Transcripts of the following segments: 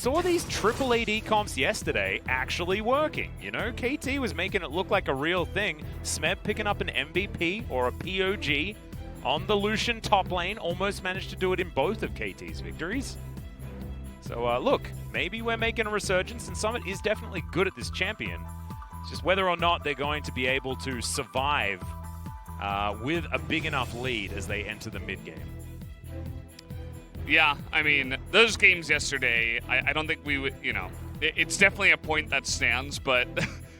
saw these triple AD comps yesterday actually working. You know, KT was making it look like a real thing. Smeb picking up an MVP or a POG on the Lucian top lane. Almost managed to do it in both of KT's victories. So look, maybe we're making a resurgence, and Summit is definitely good at this champion. It's just whether or not they're going to be able to survive with a big enough lead as they enter the mid game. Yeah, I mean, those games yesterday, I don't think we would, you know, it's definitely a point that stands, but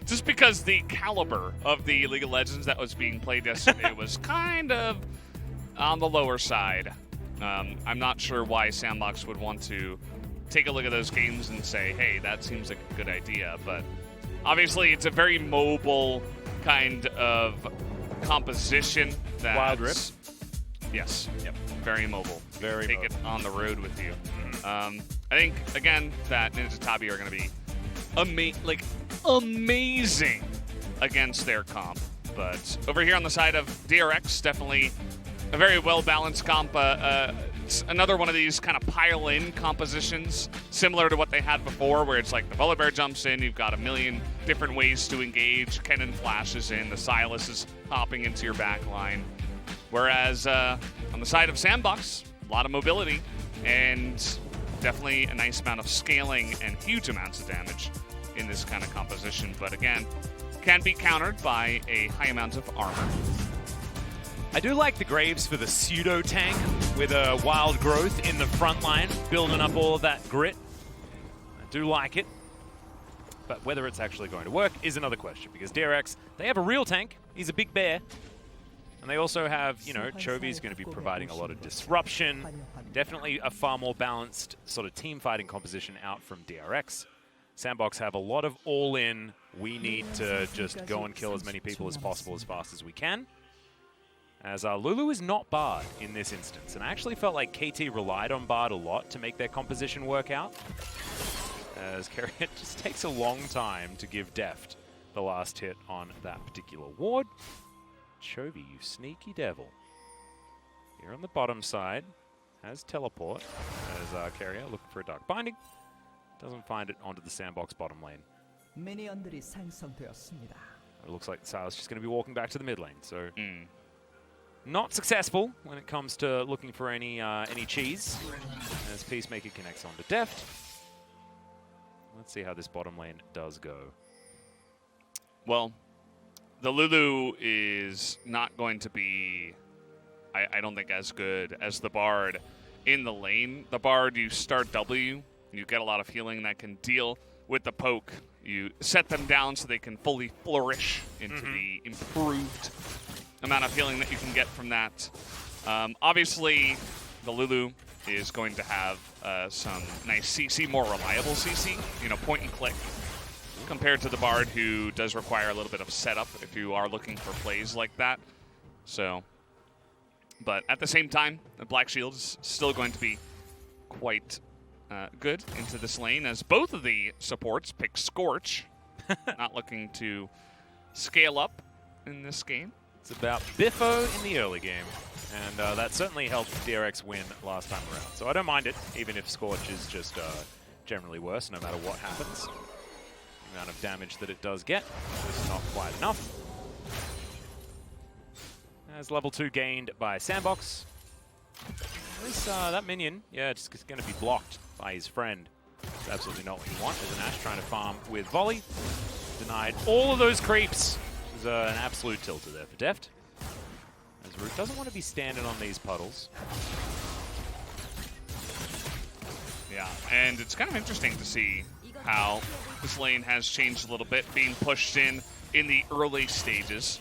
just because the caliber of the League of Legends that was being played yesterday was kind of on the lower side. I'm not sure why SANDBOX would want to take a look at those games and say, hey, that seems like a good idea, but obviously it's a very mobile kind of composition. Wild Rip? Yes. Yep. Very mobile. Very Take mobile. it on the road with you. I think, again, that Ninja Tabi are going to be amazing against their comp. But over here on the side of DRX, definitely a very well-balanced comp. It's another one of these kind of pile-in compositions, similar to what they had before, where it's like the Volibear jumps in, you've got a million different ways to engage, Kennen flashes in, the Sylas is hopping into your back line. Whereas on the side of SANDBOX, a lot of mobility and definitely a nice amount of scaling and huge amounts of damage in this kind of composition. But again, can be countered by a high amount of armor. I do like the Graves for the pseudo tank with a wild growth in the front line, building up all of that grit. I do like it. But whether it's actually going to work is another question, because DRX, they have a real tank. He's a big bear. And they also have, you know, Chovy's going to be providing a lot of disruption. Definitely a far more balanced sort of team fighting composition out from DRX. SANDBOX have a lot of all-in, we need to just go and kill as many people as possible as fast as we can. As Lulu is not Bard in this instance. And I actually felt like KT relied on Bard a lot to make their composition work out. As Keria just takes a long time to give Deft the last hit on that particular ward. Chovy, you sneaky devil. Here on the bottom side has teleport as Keria looking for a Dark Binding. Doesn't find it onto the SANDBOX bottom lane. It looks like Sylas just going to be walking back to the mid lane. So not successful when it comes to looking for any cheese. As Peacemaker connects onto Deft. Let's see how this bottom lane does go. Well, the Lulu is not going to be, I don't think, as good as the Bard in the lane. The Bard, you start W, you get a lot of healing that can deal with the poke. You set them down so they can fully flourish into the improved amount of healing that you can get from that. Obviously, the Lulu is going to have some nice CC, more reliable CC, you know, point and click, compared to the Bard, who does require a little bit of setup if you are looking for plays like that. So, but at the same time, the Black Shield is still going to be quite good into this lane, as both of the supports pick Scorch. Not looking to scale up in this game. It's about Biffo in the early game, and that certainly helped DRX win last time around. So I don't mind it, even if Scorch is just generally worse, no matter what happens. The amount of damage that it does get is not quite enough. As level 2 gained by SANDBOX. That minion, yeah, it's going to be blocked by his friend. It's absolutely not what you want. There's an Ashe trying to farm with Volley. Denied all of those creeps. There's an absolute tilter there for Deft. As Root doesn't want to be standing on these puddles. Yeah, and it's kind of interesting to see how this lane has changed a little bit. Being pushed in the early stages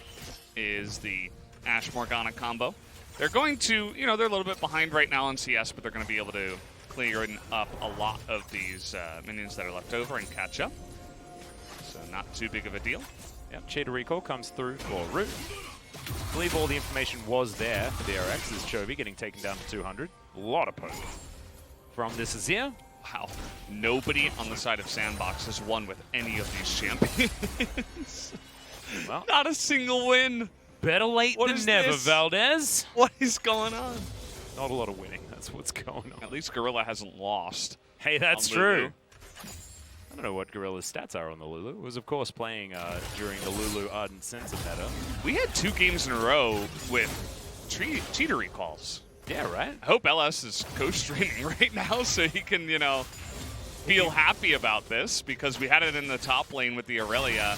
is the Ashe Morgana combo. They're going to, you know, they're a little bit behind right now on CS, but they're going to be able to clear up a lot of these minions that are left over and catch up. So not too big of a deal. Yep, Cheetah Recall comes through for Root. I believe all the information was there for DRX. Is Chovy getting taken down to 200. A lot of poke from this Azir. Wow. Nobody on the side of SANDBOX has won with any of these champions. Well, not a single win. Better late than never, this? Valdez. What is going on? Not a lot of winning. That's what's going on. At least Gorilla hasn't lost. Hey, that's true. I don't know what Gorilla's stats are on the Lulu. It was, of course, playing during the Lulu Ardent Sensor meta. We had 2 games in a row with cheater recalls. Yeah, right? I hope LS is co-streaming right now so he can, you know, feel happy about this, because we had it in the top lane with the Aurelia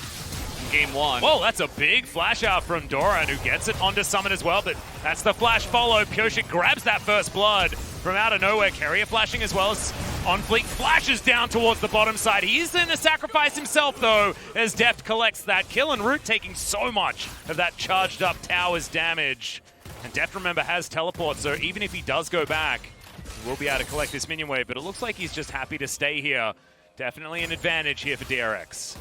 in game 1. Whoa, that's a big flash out from Doran, who gets it onto Summon as well, but that's the flash follow. Pyosik grabs that first blood from out of nowhere. Keria flashing as well as OnFleek flashes down towards the bottom side. He's going to sacrifice himself, though, as Deft collects that kill, and Root taking so much of that charged up tower's damage. And Deft, remember, has teleport, so even if he does go back, he will be able to collect this minion wave, but it looks like he's just happy to stay here. Definitely an advantage here for DRX.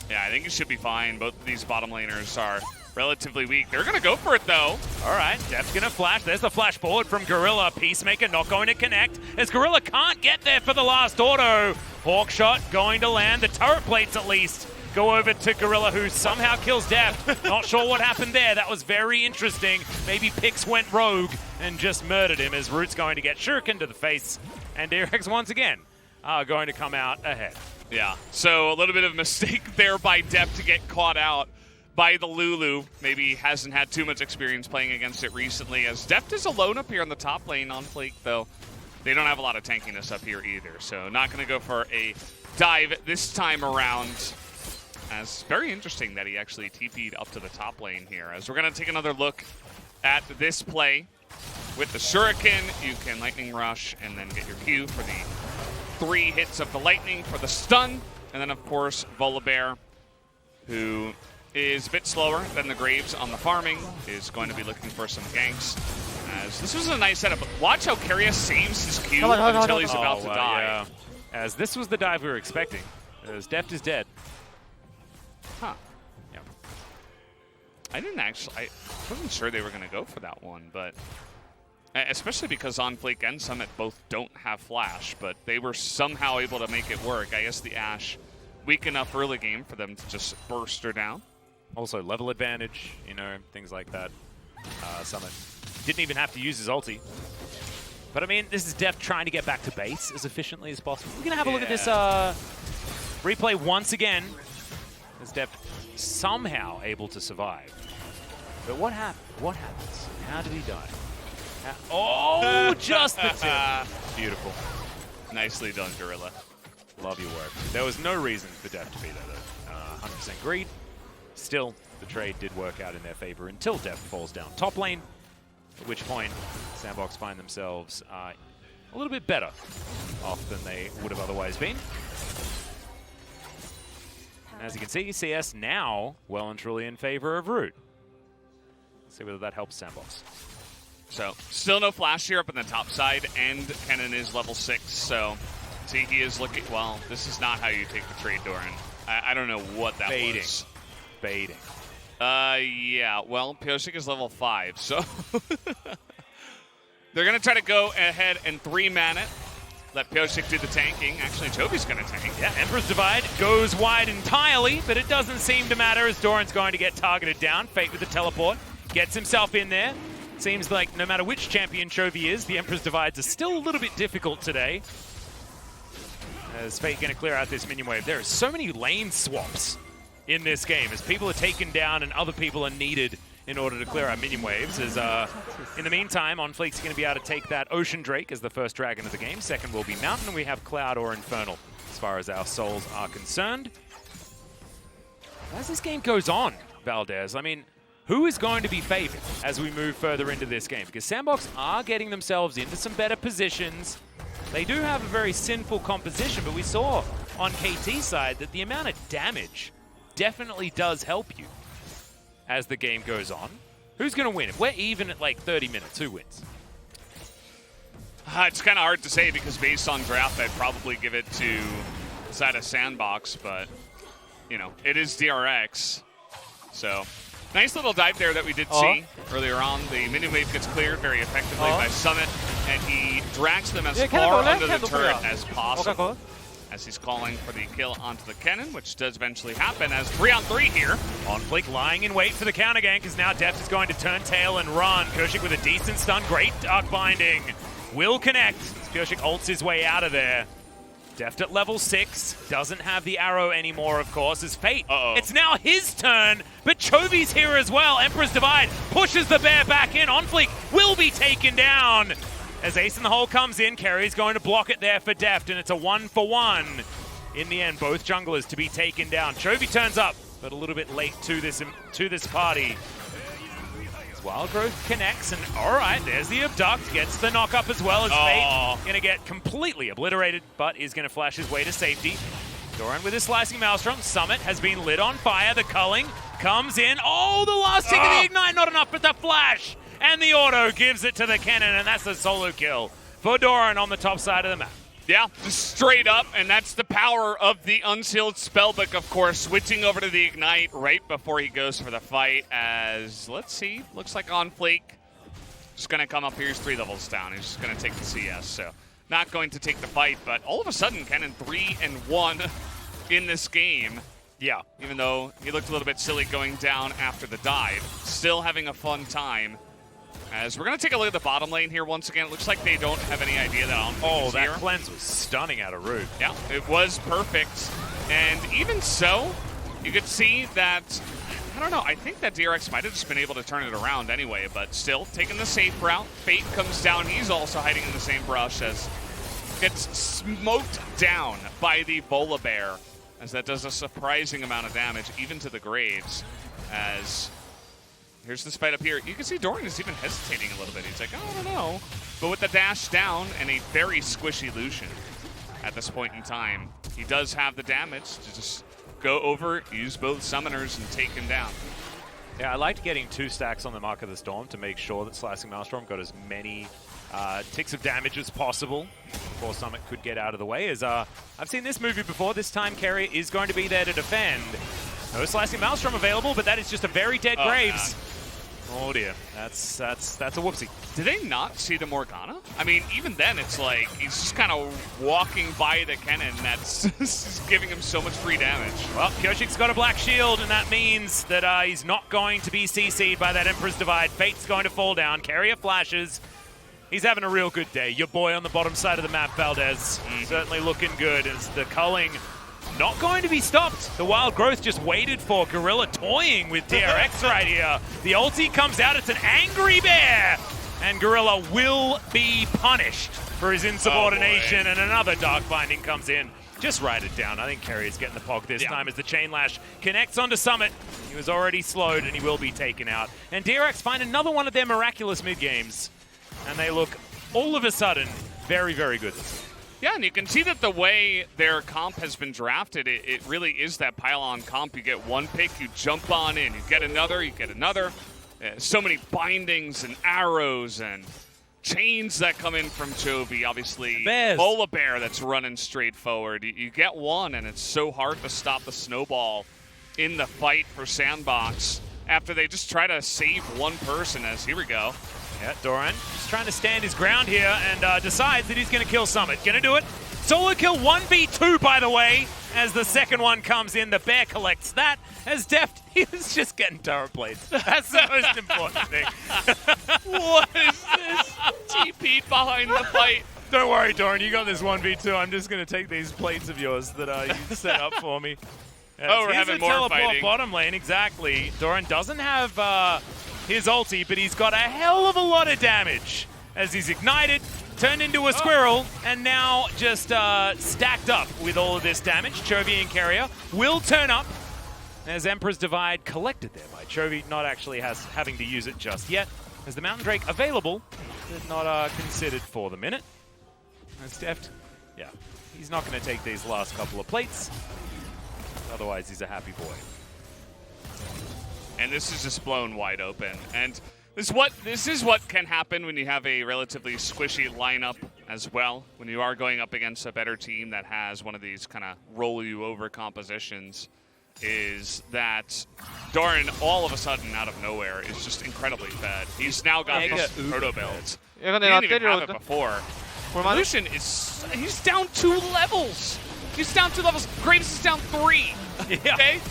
Yeah, I think it should be fine. Both of these bottom laners are relatively weak. They're going to go for it, though. All right, Deft's going to flash. There's the flash forward from Gorilla. Peacemaker not going to connect, as Gorilla can't get there for the last auto. Hawk shot going to land. The turret plates, at least, go over to Gorilla, who somehow kills Deft. Not sure what happened there. That was very interesting. Maybe Pix went rogue and just murdered him, as Root's going to get shuriken to the face. And DRX once again are going to come out ahead. Yeah, so a little bit of a mistake there by Deft to get caught out by the Lulu. Maybe hasn't had too much experience playing against it recently, as Deft is alone up here on the top lane. OnFleek, though, they don't have a lot of tankiness up here either, so not going to go for a dive this time around. As very interesting that he actually TP'd up to the top lane here. As we're going to take another look at this play. With the shuriken, you can lightning rush and then get your Q for the 3 hits of the lightning for the stun. And then, of course, Volibear, who is a bit slower than the Graves on the farming, is going to be looking for some ganks. As this was a nice setup, but watch how Keria saves his Q until he's about to die. Yeah. As this was the dive we were expecting, as Deft is dead. Huh. Yeah. I wasn't sure they were going to go for that one, but especially because OnFleek and Summit both don't have flash, but they were somehow able to make it work. I guess the Ashe weak enough early game for them to just burst her down. Also level advantage, you know, things like that. Summit didn't even have to use his ulti. But I mean, this is Deft trying to get back to base as efficiently as possible. We're going to have a look at this replay once again. As Deft somehow able to survive. But what happened? What happens? How did he die? Oh, just the tip. Beautiful. Nicely done, Gorilla. Love your work. There was no reason for Deft to be there, though. 100% greed. Still, the trade did work out in their favor until Deft falls down top lane, at which point SANDBOX find themselves a little bit better off than they would have otherwise been. As you can see, CS now well and truly in favor of Root. Let's see whether that helps SANDBOX. So, still no flash here up in the top side, and Kennen is level 6, so see, he is looking, well, this is not how you take the trade, Doran. I don't know what that was. Baiting. Yeah, well, Pyosik is level 5, so they're going to try to go ahead and 3-man it. Let Pyosik do the tanking. Actually, Chovy's going to tank. Yeah, Emperor's Divide goes wide entirely, but it doesn't seem to matter as Doran's going to get targeted down. Fate with the teleport. Gets himself in there. Seems like no matter which champion Chovy is, the Emperor's Divides are still a little bit difficult today. As Fate going to clear out this minion wave. There are so many lane swaps in this game as people are taken down and other people are needed in order to clear out minion waves. As in the meantime, OnFleek's going to be able to take that Ocean Drake as the first dragon of the game. Second will be Mountain, and we have Cloud or Infernal as far as our souls are concerned. As this game goes on, Valdez, I mean, who is going to be favored as we move further into this game? Because SANDBOX are getting themselves into some better positions. They do have a very sinful composition, but we saw on KT's side that the amount of damage definitely does help you as the game goes on. Who's going to win? If we're even at like 30 minutes, who wins? It's kind of hard to say because based on draft, I'd probably give it to the side of SANDBOX, but, you know, it is DRX. So, nice little dive there that we did see earlier on. The minion wave gets cleared very effectively by Summit, and he drags them as far under the turret as possible. As he's calling for the kill onto the Kennen, which does eventually happen as 3-on-3 here. OnFleek lying in wait for the counter gank as now Deft is going to turn tail and run. Pyosik with a decent stun, great dark binding. Will connect. Pyosik ults his way out of there. Deft at level 6, doesn't have the arrow anymore, of course, as Fate. Uh-oh. It's now his turn, but Chovy's here as well. Emperor's Divide pushes the bear back in. OnFleek will be taken down. As Ace in the Hole comes in, Keria's going to block it there for Deft, and it's a 1-for-1. In the end, both junglers to be taken down. Chovy turns up, but a little bit late to this party. Wild Growth connects, and all right, there's the abduct. Gets the knock up as well as Fate. Gonna get completely obliterated, but is gonna flash his way to safety. Doran with his slicing maelstrom. Summit has been lit on fire. The culling comes in. Oh, the last tick of the ignite, not enough, but the flash and the auto gives it to the Kennen, and that's a solo kill for Doran on the top side of the map. Yeah, just straight up, and that's the power of the Unsealed Spellbook, of course, switching over to the Ignite right before he goes for the fight as, let's see, looks like OnFleek just going to come up here. He's 3 levels down. He's just going to take the CS, so not going to take the fight, but all of a sudden, Kennen 3-1 in this game. Yeah, even though he looked a little bit silly going down after the dive, still having a fun time. As we're going to take a look at the bottom lane here once again. It looks like they don't have any idea that OnFleek is that here. cleanse was stunning out of root. Yeah, it was perfect. And even so, you could see that, I don't know, I think that DRX might have just been able to turn it around anyway, but still taking the safe route. Fate comes down. He's also hiding in the same brush as gets smoked down by the Volibear, as that does a surprising amount of damage, even to the Graves, as here's this fight up here. You can see Doran is even hesitating a little bit. He's like, oh, I don't know. But with the dash down and a very squishy Lucian at this point in time, he does have the damage to just go over, use both summoners, and take him down. Yeah, I liked getting 2 stacks on the Mark of the Storm to make sure that Slicing Maelstrom got as many ticks of damage as possible before Summit could get out of the way. As I've seen this movie before. This time, Keria is going to be there to defend. No Slicing Maelstrom available, but that is just a very dead Graves. God. Oh dear, that's a whoopsie. Did they not see the Morgana? I mean, even then, it's like he's just kind of walking by the Kennen that's giving him so much free damage. Well, Pyosik's got a black shield, and that means that he's not going to be CC'd by that Emperor's Divide. Fate's going to fall down. Keria flashes. He's having a real good day. Your boy on the bottom side of the map, Valdez, certainly looking good as the culling not going to be stopped. The Wild Growth just waited for Gorilla toying with DRX right here. The ulti comes out. It's an angry bear. And Gorilla will be punished for his insubordination. And another Dark Binding comes in. Just write it down. I think Keria's getting the pog this time as the Chain Lash connects onto Summit. He was already slowed and he will be taken out. And DRX find another one of their miraculous mid-games. And they look, all of a sudden, very, very good. Yeah, and you can see that the way their comp has been drafted, it really is that pile-on comp. You get one pick, you jump on in, you get another, you get another. So many bindings and arrows and chains that come in from Chovy. Obviously, Volibear that's running straight forward. You get one, and it's so hard to stop the snowball in the fight for SANDBOX after they just try to save one person, as here we go. Yeah, Doran just trying to stand his ground here and decides that he's going to kill Summit. Going to do it. Solo kill 1v2, by the way, as the second one comes in. The bear collects that as Deft, he was just getting turret plates. That's the most important thing. What is this? TP behind the fight. Don't worry, Doran, you got this 1v2. I'm just going to take these plates of yours that you set up for me. We're having more fighting. Bottom lane, exactly. Doran doesn't have his ulti, but he's got a hell of a lot of damage as he's ignited, turned into a squirrel, and now just stacked up with all of this damage. Chovy and Keria will turn up as Emperor's Divide collected there by Chovy, not actually having to use it just yet, as the Mountain Drake available, but not considered for the minute. As Deft, yeah, he's not going to take these last couple of plates. Otherwise, he's a happy boy. And this is just blown wide open. And this is what can happen when you have a relatively squishy lineup as well. When you are going up against a better team that has one of these kind of roll you over compositions, is that Doran all of a sudden out of nowhere is just incredibly fed. He's now got his proto builds. He didn't even have it before. Lucian he's down 2 levels. He's down 2 levels. Graves is down 3. Okay?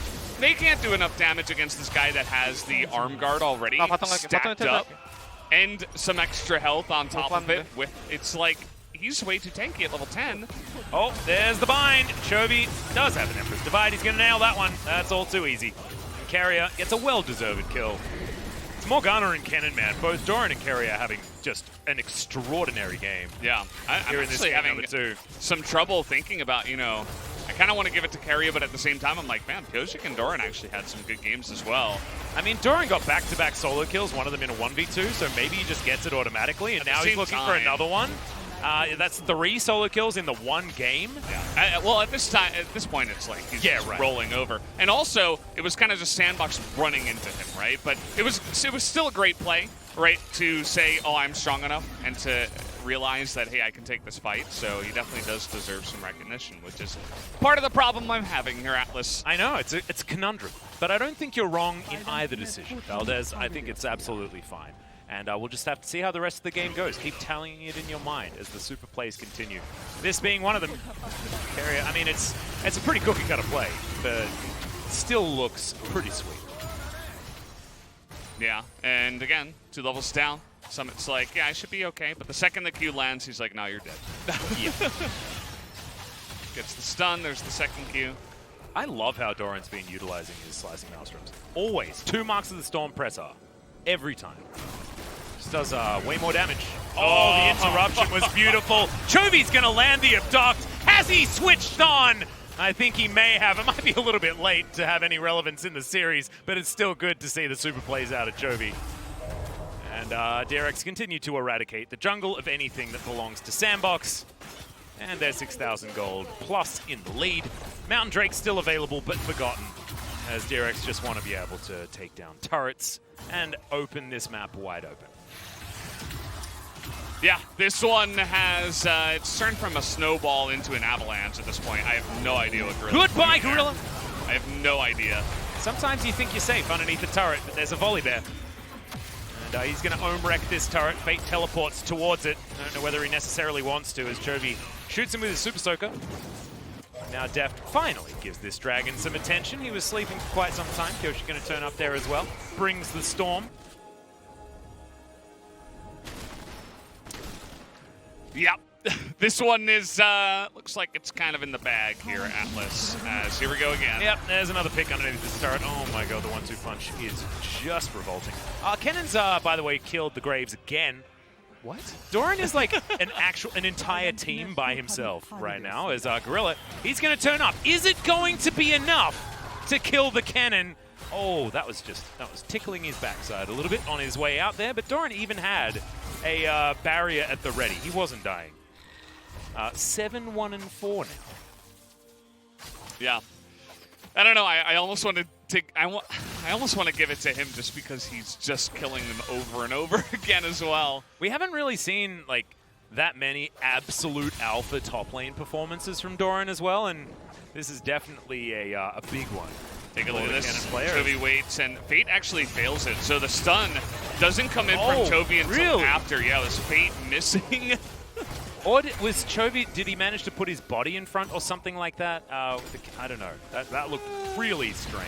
They can't do enough damage against this guy that has the arm guard already stacked up and some extra health on top of it. It's like he's way too tanky at level 10. Oh, there's the bind. Chovy does have an Emperor's Divide. He's going to nail that one. That's all too easy. And Keria gets a well-deserved kill. It's Morgana and Kennen, man. Both Doran and Keria having just an extraordinary game. Yeah, I'm actually having some trouble thinking about, you know, I kind of want to give it to Keria, but at the same time, I'm like, man, Pyosik and Doran actually had some good games as well. I mean, Doran got back-to-back solo kills, one of them in a 1v2, so maybe he just gets it automatically, and now he's looking for another one. That's 3 solo kills in the one game. Yeah. Well, at this point, it's like he's just rolling over. And also, it was kind of just SANDBOX running into him, right? But it was still a great play, right? To say, oh, I'm strong enough, and to realize that, hey, I can take this fight. So he definitely does deserve some recognition, which is part of the problem I'm having here, Atlas. I know, it's a conundrum. But I don't think you're wrong in either decision, Valdez. I think it's absolutely fine. And we'll just have to see how the rest of the game goes. Keep tallying it in your mind as the super plays continue. This being one of them. Keria, I mean, it's a pretty cookie-cutter play, but still looks pretty sweet. Yeah, and again, 2 levels down. Summit's like, yeah, I should be okay. But the second the Q lands, he's like, no, you're dead. Yeah. Gets the stun, there's the second Q. I love how Doran's been utilizing his Slicing Maelstroms. Always. 2 Marks of the Storm press R. Every time. Just does way more damage. Oh, the interruption was beautiful. Chovy's going to land the abduct. Has he switched on? I think he may have. It might be a little bit late to have any relevance in the series, but it's still good to see the super plays out of Chovy. And DRX continue to eradicate the jungle of anything that belongs to SANDBOX. And there's 6,000 gold plus in the lead. Mountain Drake's still available, but forgotten, as DRX just want to be able to take down turrets and open this map wide open. Yeah, this one has, it's turned from a snowball into an avalanche at this point. I have no idea what Gorilla. Goodbye, Gorilla! I have no idea. Sometimes you think you're safe underneath the turret, but there's a Volibear. And he's going to ohm wreck this turret. Fate teleports towards it. I don't know whether he necessarily wants to, as Chovy shoots him with his Super Soaker. Now Deft finally gives this dragon some attention. He was sleeping for quite some time. Pyosik going to turn up there as well. Brings the storm. Yep. This one is, looks like it's kind of in the bag here, Atlas. As here we go again. Yep, there's another pick underneath this turret. Oh my god, the 1-2 punch is just revolting. Kennen's, by the way, killed the Graves again. What? Doran is like an entire team by himself right now as Gorilla. He's going to turn up. Is it going to be enough to kill the Kennen? Oh, that was tickling his backside a little bit on his way out there, but Doran even had a barrier at the ready. He wasn't dying. 7-1-4 now. Yeah. I don't know. I almost want to take. I almost want to give it to him just because he's just killing them over and over again as well. We haven't really seen like that many absolute alpha top lane performances from Doran as well, and this is definitely a big one. Take a look at this. Chovy waits, and Fate actually fails it. So the stun doesn't come in from Chovy until after. Yeah, it was Fate missing. Or was Chovy, did he manage to put his body in front or something like that? I don't know. That looked really strange.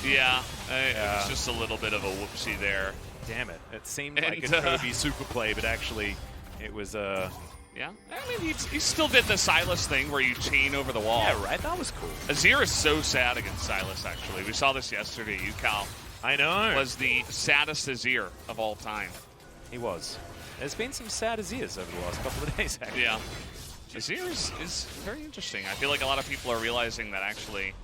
Yeah, it was just a little bit of a whoopsie there. Damn it. It seemed like a Chovy super play, but actually it was yeah, I mean, he still did the Sylas thing where you chain over the wall. Yeah, right. That was cool. Azir is so sad against Sylas, actually. We saw this yesterday. Cal. I know. Was the saddest Azir of all time. He was. There's been some sad Azirs over the last couple of days, actually. Yeah. Azir is very interesting. I feel like a lot of people are realizing that actually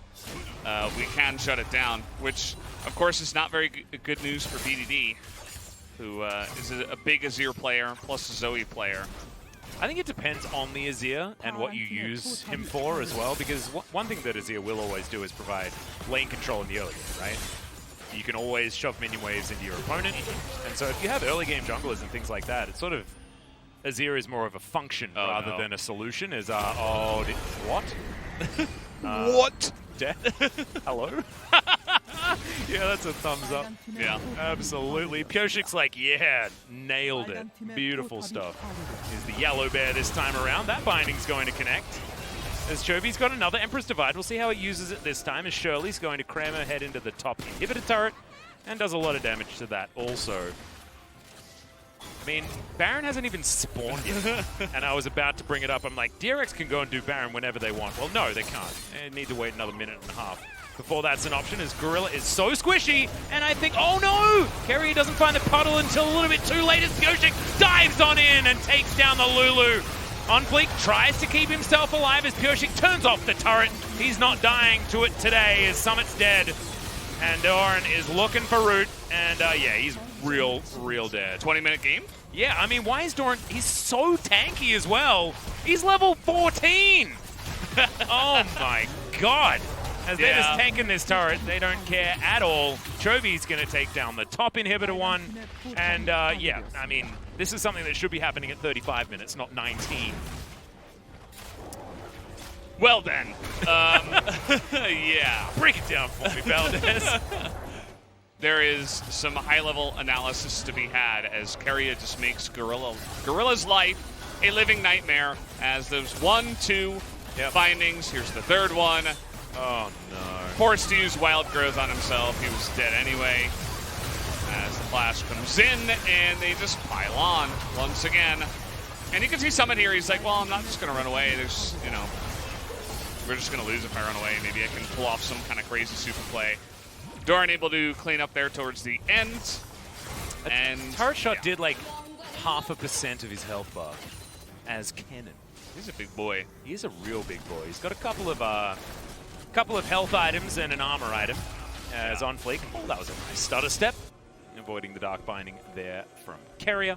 we can shut it down, which, of course, is not very good news for BDD, who is a big Azir player plus a Zoe player. I think it depends on the Azir and what you use him for as well, because one thing that Azir will always do is provide lane control in the early game, right? You can always shove minion waves into your opponent, and so if you have early game junglers and things like that, it's sort of Azir is more of a function rather than a solution. Is what? What? Hello? Yeah, that's a thumbs up. Yeah, absolutely. Pyosik's like, yeah, nailed it. Beautiful stuff. Is the yellow bear this time around. That binding's going to connect. As Chovy's got another Emperor's Divide. We'll see how it uses it this time, as Shirley's going to cram her head into the top inhibitor turret and does a lot of damage to that also. I mean, Baron hasn't even spawned yet. And I was about to bring it up. I'm like, DRX can go and do Baron whenever they want. Well, no, they can't. They need to wait another minute and a half before that's an option, as Gorilla is so squishy. And I think, oh no! Keria doesn't find the puddle until a little bit too late as Pyosik dives on in and takes down the Lulu. OnFleek tries to keep himself alive as Pyosik turns off the turret. He's not dying to it today as Summit's dead. And Doran is looking for root. And yeah, he's real dead. 20-minute game? Yeah, I mean, why is Doran... He's so tanky as well. He's level 14. Oh my god. As they're just tanking this turret, they don't care at all. Chovy's going to take down the top inhibitor one. And yeah, I mean, this is something that should be happening at 35 minutes, not 19. Well then, yeah. Break it down for me, Valdez. There is some high-level analysis to be had as Keria just makes Gorilla's life a living nightmare as those 1, 2 findings. Here's the third one. Oh no. Forced to use Wild Growth on himself. He was dead anyway. As the flash comes in and they just pile on once again. And you can see Summit here. He's like, well, I'm not just going to run away. There's, you know, we're just going to lose if I run away. Maybe I can pull off some kind of crazy super play. Doran able to clean up there towards the end. And turret shot did like 0.5% of his health bar as Kennen. He's a big boy. He's a real big boy. He's got a couple of health items and an armor item as OnFleek. Oh, that was a nice stutter step. Avoiding the Dark Binding there from Keria.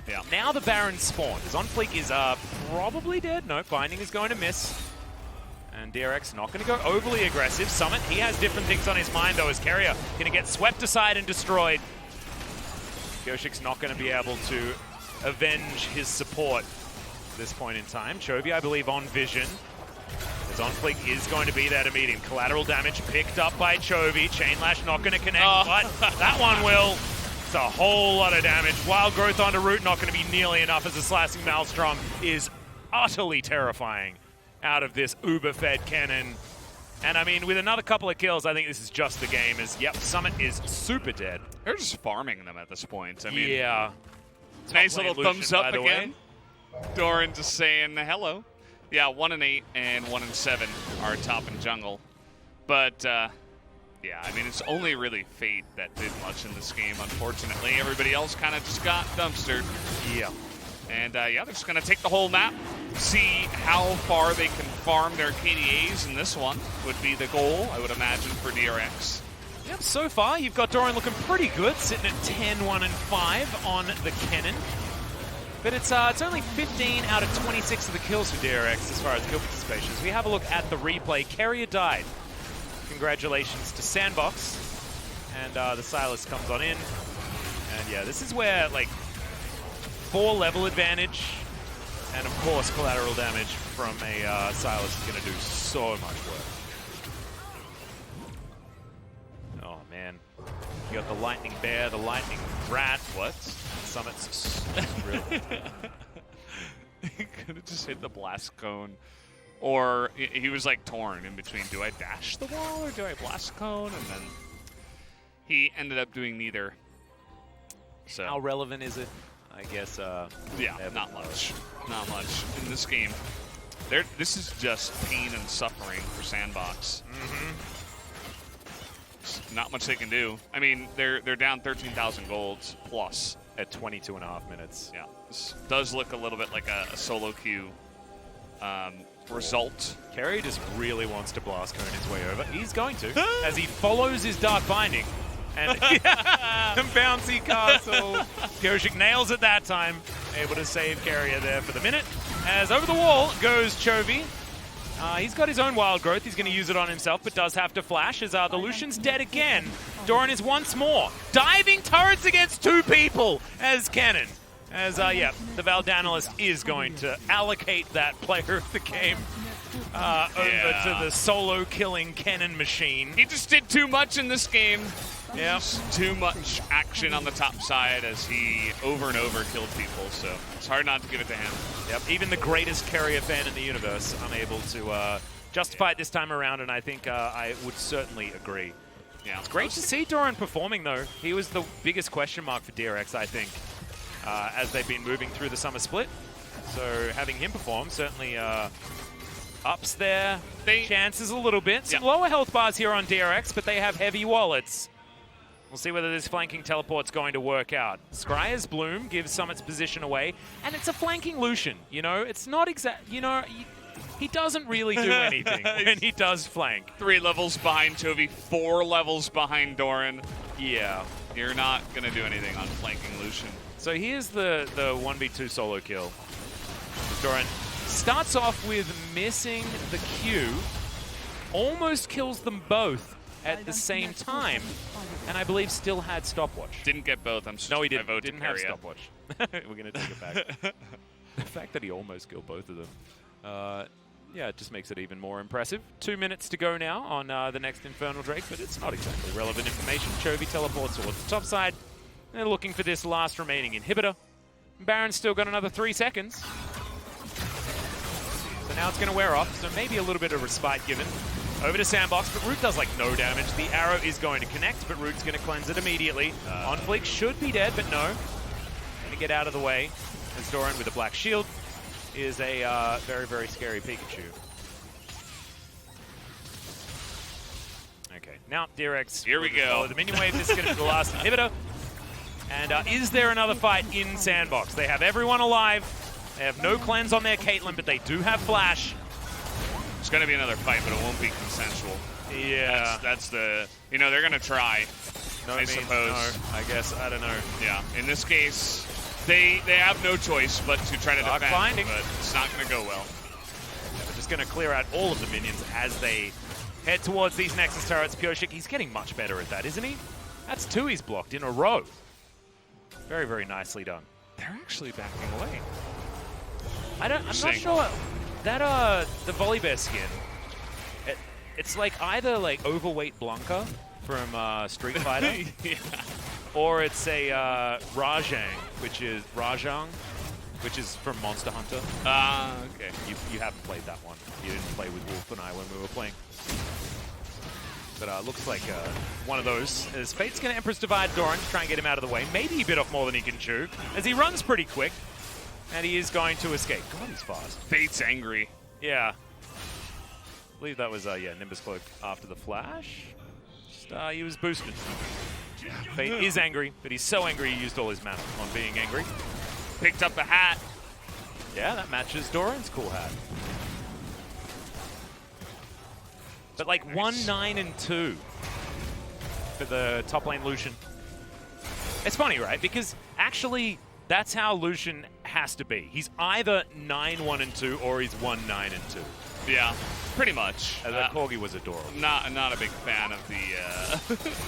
Yeah. Now the Baron spawned. As OnFleek is probably dead. No, Binding is going to miss. And DRX not going to go overly aggressive. Summit, he has different things on his mind though, as Keria going to get swept aside and destroyed. Pyosik's not going to be able to avenge his support at this point in time. Chovy, I believe, on vision. As OnFleek is going to be there to meet him. Collateral damage picked up by Chovy. Chain Lash not going to connect, but that one will. It's a whole lot of damage. Wild Growth onto root, not going to be nearly enough as the Slashing Maelstrom is utterly terrifying out of this uber-fed Kennen. And I mean, with another couple of kills, I think this is just the game. As yep, Summit is super dead. They're just farming them at this point. I mean, yeah. Nice little thumbs up again. Doran just saying hello. Yeah, 1-8 and 1-7 are top in jungle. But yeah, I mean, it's only really Fate that did much in this game, unfortunately. Everybody else kind of just got dumpstered. Yeah. And yeah, they're just going to take the whole map, see how far they can farm their KDAs in this one would be the goal, I would imagine, for DRX. Yep, so far you've got Doran looking pretty good, sitting at 10, 1, and 5 on the Kennen. But it's only 15 out of 26 of the kills for DRX as far as kill participation. As we have a look at the replay, Keria died. Congratulations to SANDBOX. And the Sylas comes on in. And yeah, this is where, like, 4 level advantage and, of course, collateral damage from a Sylas is going to do so much work. Oh, man. You got the Lightning Bear, the Lightning Rat. What? Summit's real. He could have just hit the blast cone. Or he was like torn in between, do I dash the wall or do I blast cone? And then he ended up doing neither. So how relevant is it? I guess yeah, not much. Not much in this game. This is just pain and suffering for SANDBOX. Not much they can do. I mean, they're down 13,000 golds plus at 22.5 minutes. Yeah, this does look a little bit like a solo queue result. Keria just really wants to blast cone his way over. He's going to, as he follows his Dark Binding. And bouncy castle. Pyosik nails it that time. Able to save Keria there for the minute. As over the wall goes Chovy. He's got his own Wild Growth. He's going to use it on himself, but does have to flash as the Lucian's dead again. Doran is once more diving turrets against 2 people as Kennen. As, yeah, the Valdanalist is going to allocate that player of the game over to the solo-killing Kennen machine. He just did too much in this game. Yeah. Too much action on the top side as he over and over killed people, so it's hard not to give it to him. Yep, even the greatest Keria fan in the universe unable to justify it this time around, and I think I would certainly agree. Yeah, it's great to see Doran performing, though. He was the biggest question mark for DRX, I think, as they've been moving through the summer split. So having him perform certainly ups their chances a little bit. Some lower health bars here on DRX, but they have heavy wallets. We'll see whether this flanking teleport's going to work out. Scryer's Bloom gives Summit's position away, and it's a flanking Lucian. You know, it's not exact. You know, he doesn't really do anything when he does flank. 3 levels behind Chovy, 4 levels behind Doran. Yeah. You're not going to do anything on flanking Lucian. So here's the 1v2 solo kill. Doran starts off with missing the Q, almost kills them both at the same time, and I believe still had stopwatch. Didn't get both. No, he didn't. Didn't have stopwatch. We're going to take it back. The fact that he almost killed both of them. Yeah, it just makes it even more impressive. 2 minutes to go now on the next Infernal Drake, but it's not exactly relevant information. Chovy teleports towards the top side. They're looking for this last remaining inhibitor. Baron's still got another 3 seconds. So now it's going to wear off, so maybe a little bit of respite given. Over to SANDBOX, but Root does like no damage. The arrow is going to connect, but Root's going to cleanse it immediately. OnFleek should be dead, but no. Going to get out of the way as Doran with a black shield is a very, very scary Pikachu. Okay, now DRX. Here we go. The minion wave. This is going to be the last inhibitor. And is there another fight in SANDBOX? They have everyone alive. They have no cleanse on their Caitlyn, but they do have flash. It's going to be another fight, but it won't be consensual. Yeah. That's the, you know, they're going to try, I suppose. No, I guess, I don't know. Yeah, in this case, they have no choice but to try to defend, finding. but it's not going to go well. Yeah, they're just going to clear out all of the minions as they head towards these Nexus turrets. Pyosik, he's getting much better at that, isn't he? That's 2 he's blocked in a row. Very, very nicely done. They're actually backing away. I'm not sure. That, the Volibear skin, it's like either like overweight Blanca from Street Fighter, Yeah. or it's a Rajang, which is from Monster Hunter. Okay. You haven't played that one. You didn't play with Wolf and I when we were playing. But looks like one of those. As Fate's going to Empress Divide Doran to try and get him out of the way. Maybe he bit off more than he can chew, as he runs pretty quick. And he is going to escape. God, he's fast. Fate's angry. Yeah. I believe that was, Nimbus Cloak after the flash. Just, he was boosted. Fate is angry, but he's so angry he used all his mana on being angry. Picked up a hat. Yeah, that matches Doran's cool hat. But like 1-9-2 for the top lane Lucian. It's funny, right? Because actually, that's how Lucian has to be. He's either 9-1-2 or he's 1-9-2. Yeah, pretty much. That Corgi was adorable. Not a big fan of the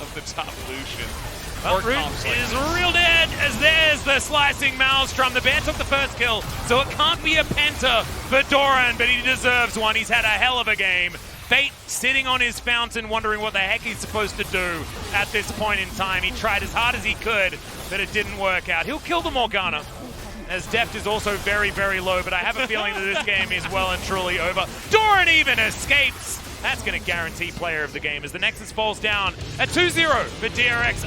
of the top Lucian. Well, Root is real dead as there's the slicing Maelstrom. The bear took the first kill, so it can't be a penta for Doran, but he deserves one. He's had a hell of a game. Fate sitting on his fountain wondering what the heck he's supposed to do at this point in time. He tried as hard as he could, but it didn't work out. He'll kill the Morgana, as Deft is also very, very low, but I have a feeling that this game is well and truly over. Doran even escapes. That's going to guarantee player of the game as the Nexus falls down at 2-0 for DRX.